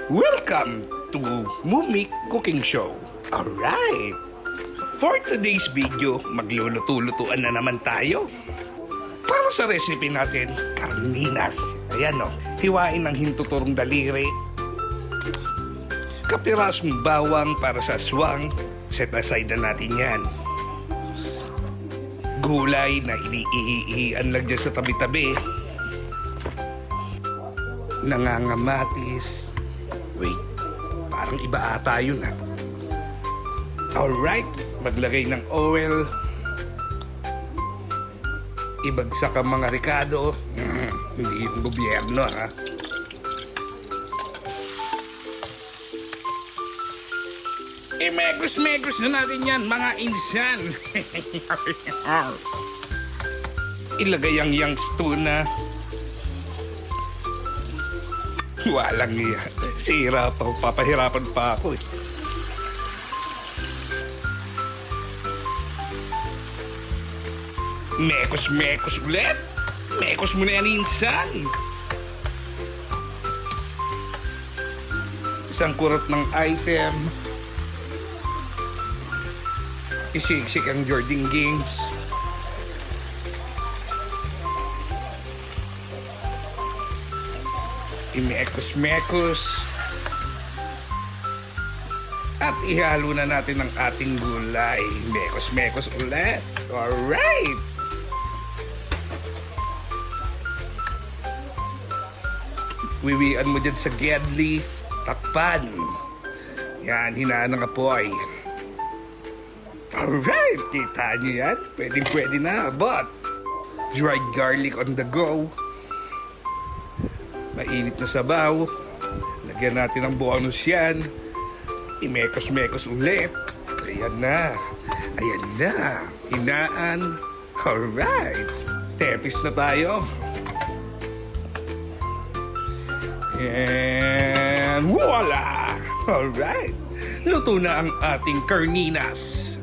Welcome to Mumik Cooking Show. Alright! For today's video, magluluto-lutuan na naman tayo. Para sa recipe natin, karninas. Ayan o, hiwain ng hintuturong daliri. Kapirasong bawang para sa aswang. Set aside na natin yan. Gulay na iniihian lang dyan sa tabi-tabi. Nangangamatis. Wait, parang iba ata yun ha. Alright, maglagay ng oil. Ibagsak ang mga ricado. Hindi yung gobyerno ha. Megos na natin yan, mga insan. Ilagay ang young tuna. Walang iya. Sira pa. Papahirapan pa ako eh. Mekos ulit. Mekos mo na yan, insan. Isang kurot ng item. Isiksik ang Jordan Gaines. Imekos-mekos. At ihalo na natin ang ating gulay. Mekos-mekos ulit. Alright! Wiwian mo dyan sa gedli. Takpan. Yan, hinaan ng apoy. Alright, kita nyo yan? Pwede na, but dried garlic on the go. Mainit na sabaw. Lagyan natin ng bonus yan. Imekos-mekos ulit. Ayan na. Hinaan. Alright. Tepis na tayo. And voila! Alright. Luto na ang ating karninas.